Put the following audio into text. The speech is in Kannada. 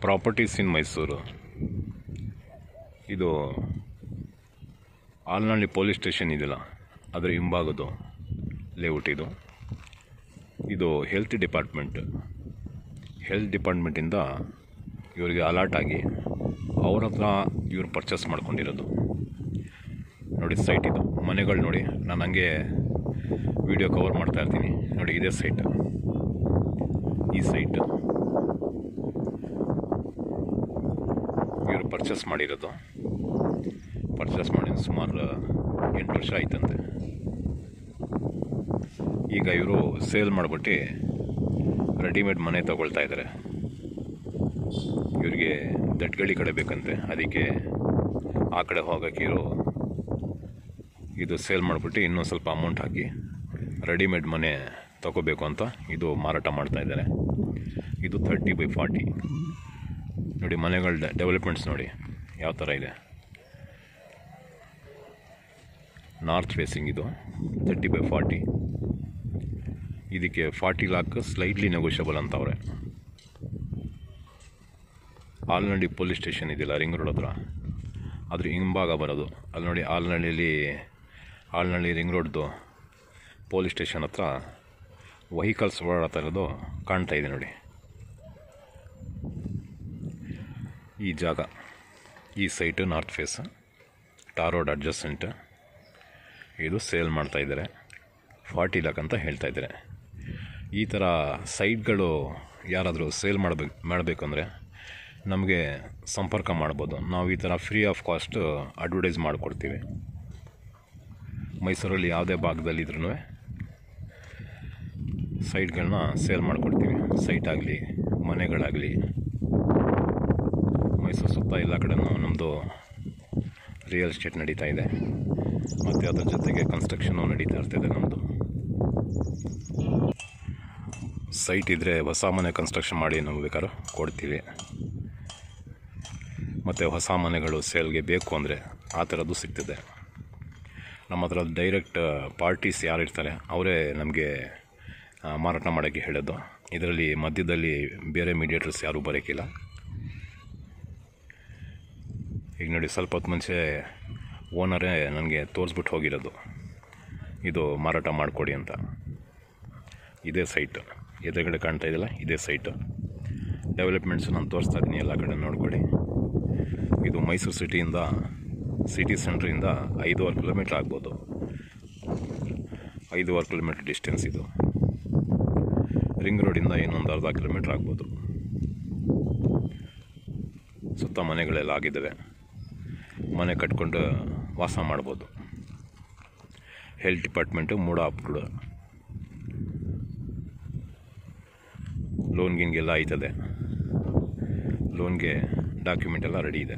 ಪ್ರಾಪರ್ಟೀಸ್ ಇನ್ ಮೈಸೂರು. ಇದು ಆಲ್ನಹಳ್ಳಿ ಪೊಲೀಸ್ ಸ್ಟೇಷನ್ ಇದೆಯಲ್ಲ, ಅದರ ಹಿಂಭಾಗದ್ದು ಲೇಔಟ್ ಇದು. ಇದು ಹೆಲ್ತ್ ಡಿಪಾರ್ಟ್ಮೆಂಟಿಂದ ಇವರಿಗೆ ಅಲಾಟ್ ಆಗಿ ಅವ್ರ ಹತ್ರ ಇವ್ರು ಪರ್ಚೇಸ್ ಮಾಡ್ಕೊಂಡಿರೋದು. ನೋಡಿ ಸೈಟ್ ಇದು, ಮನೆಗಳು ನೋಡಿ. ನಾನು ಹಂಗೆ ವಿಡಿಯೋ ಕವರ್ ಮಾಡ್ತಾ ಇರ್ತೀನಿ ನೋಡಿ. ಇದೇ ಸೈಟ್, ಈ ಸೈಟ್ ಇವರು ಪರ್ಚೇಸ್ ಮಾಡಿರೋದು. ಪರ್ಚೇಸ್ ಮಾಡಿ ಸುಮಾರು 8 ವರ್ಷ ಆಯ್ತಂತೆ. ಈಗ ಇವರು ಸೇಲ್ ಮಾಡಿಬಿಟ್ಟು ರೆಡಿಮೇಡ್ ಮನೆ ತಗೊಳ್ತಾ ಇದ್ದಾರೆ. ಇವರಿಗೆ ದಟ್ಗಳಿ ಕಡೆ ಬೇಕಂತೆ, ಅದಕ್ಕೆ ಆ ಕಡೆ ಹೋಗೋಕ್ಕೆ ಇವರು ಇದು ಸೇಲ್ ಮಾಡಿಬಿಟ್ಟು ಇನ್ನೂ ಸ್ವಲ್ಪ ಅಮೌಂಟ್ ಹಾಕಿ ರೆಡಿಮೇಡ್ ಮನೆ ತಗೋಬೇಕು ಅಂತ ಇದು ಮಾರಾಟ ಮಾಡ್ತಾ ಇದ್ದಾರೆ. ಇದು 30/40 ನೋಡಿ. ಮನೆಗಳ ಡೆವಲಪ್ಮೆಂಟ್ಸ್ ನೋಡಿ ಯಾವ ಥರ ಇದೆ. ನಾರ್ತ್ ಫೇಸಿಂಗ್ ಇದು 30/40. ಇದಕ್ಕೆ 40 lakh ಸ್ಲೈಟ್ಲಿ ನೆಗೋಷಿಯಬಲ್ ಅಂತವ್ರೆ. ಆಲ್ನಹಳ್ಳಿ ಪೊಲೀಸ್ ಸ್ಟೇಷನ್ ಇದೆಯಲ್ಲ, ರಿಂಗ್ ರೋಡ್ ಹತ್ರ, ಅದ್ರ ಹಿಂಭಾಗ ಬರೋದು. ಅಲ್ಲಿ ನೋಡಿ, ಆಲ್ನಹಳ್ಳಿ ರಿಂಗ್ ರೋಡ್ದು ಪೊಲೀಸ್ ಸ್ಟೇಷನ್ ಹತ್ರ ವೆಹಿಕಲ್ಸ್ ಓಡಾಡ್ತಾ ಇರೋದು ಕಾಣ್ತಾ ಇದೆ ನೋಡಿ. ಈ ಜಾಗ, ಈ site north face, tar road adjacent. ಇದು ಸೇಲ್ ಮಾಡ್ತಾ ಇದ್ದಾರೆ, 40 lakh ಅಂತ ಹೇಳ್ತಾ ಇದ್ದಾರೆ. ಈ ಥರ ಸೈಟ್ಗಳು ಯಾರಾದರೂ ಸೇಲ್ ಮಾಡಬೇಕು ಅಂದರೆ ನಮಗೆ ಸಂಪರ್ಕ ಮಾಡ್ಬೋದು. ನಾವು ಈ ಥರ ಫ್ರೀ ಆಫ್ ಕಾಸ್ಟ್ ಅಡ್ವರ್ಟೈಸ್ ಮಾಡಿಕೊಡ್ತೀವಿ. ಮೈಸೂರಲ್ಲಿ ಯಾವುದೇ ಭಾಗದಲ್ಲಿದ್ರೂ ಸೈಟ್ಗಳನ್ನ ಸೇಲ್ ಮಾಡಿಕೊಡ್ತೀವಿ. ಸೈಟ್ ಆಗಲಿ, ಮನೆಗಳಾಗಲಿ. ಮೈಸೂರು ಸುತ್ತ ಎಲ್ಲ ಕಡೆನೂ ನಮ್ಮದು ರಿಯಲ್ ಎಸ್ಟೇಟ್ ನಡೀತಾ ಇದೆ, ಮತ್ತು ಅದರ ಜೊತೆಗೆ ಕನ್ಸ್ಟ್ರಕ್ಷನು ನಡೀತಾ ಇರ್ತದೆ ನಮ್ಮದು. ಸೈಟ್ ಇದ್ದರೆ ಹೊಸ ಮನೆ ಕನ್ಸ್ಟ್ರಕ್ಷನ್ ಮಾಡಿ ನಾವು ಬೇಕಾದ್ರೂ ಕೊಡ್ತೀವಿ. ಮತ್ತು ಹೊಸ ಮನೆಗಳು ಸೇಲ್ಗೆ ಬೇಕು ಅಂದರೆ ಆ ಥರದ್ದು ಸಿಗ್ತದೆ. ನಮ್ಮ ಹತ್ರ ಡೈರೆಕ್ಟ್ ಪಾರ್ಟೀಸ್ ಯಾರು ಇರ್ತಾರೆ ಅವರೇ ನಮಗೆ ಮಾರಾಟ ಮಾಡೋಕ್ಕೆ ಹೇಳೋದು. ಇದರಲ್ಲಿ ಮಧ್ಯದಲ್ಲಿ ಬೇರೆ ಮೀಡಿಯೇಟರ್ಸ್ ಯಾರೂ ಬರೋಕ್ಕಿಲ್ಲ. ಈಗ ನೋಡಿ, ಸ್ವಲ್ಪ ಹೊತ್ತು ಮುಂಚೆ ಓನರೇ ನನಗೆ ತೋರಿಸ್ಬಿಟ್ಟು ಹೋಗಿರೋದು, ಇದು ಮಾರಾಟ ಮಾಡಿಕೊಡಿ ಅಂತ. ಇದೇ ಸೈಟ್ ಎದುರುಗಡೆ ಕಾಣ್ತಾ ಇದೆಯಲ್ಲ, ಇದೇ ಸೈಟು. ಡೆವಲಪ್ಮೆಂಟ್ಸು ನಾನು ತೋರಿಸ್ತಾ ಇದ್ದೀನಿ, ಎಲ್ಲ ಕಡೆ ನೋಡ್ಕೊಳ್ಳಿ. ಇದು ಮೈಸೂರು ಸಿಟಿ ಸೆಂಟ್ರಿಂದ 5.5 ಕಿಲೋಮೀಟ್ರ್ ಆಗ್ಬೋದು. 5.5 ಕಿಲೋಮೀಟ್ರ್ ಡಿಸ್ಟೆನ್ಸ್ ಇದು. ರಿಂಗ್ ರೋಡಿಂದ ಇನ್ನೊಂದು ಅರ್ಧ ಕಿಲೋಮೀಟ್ರ್ ಆಗ್ಬೋದು. ಸುತ್ತ ಮನೆಗಳೆಲ್ಲ ಆಗಿದ್ದಾವೆ, ಮನೆ ಕಟ್ಕೊಂಡು ವಾಸ ಮಾಡ್ಬೋದು. ಹೆಲ್ತ್ ಡಿಪಾರ್ಟ್ಮೆಂಟು ಮೂಡ ಅಪ್ರೂವ್ಡ್. ಲೋನ್ಗಿನ್ಗೆಲ್ಲ ಆಯ್ತದೆ, ಲೋನ್ಗೆ ಡಾಕ್ಯುಮೆಂಟ್ ಎಲ್ಲ ರೆಡಿ ಇದೆ.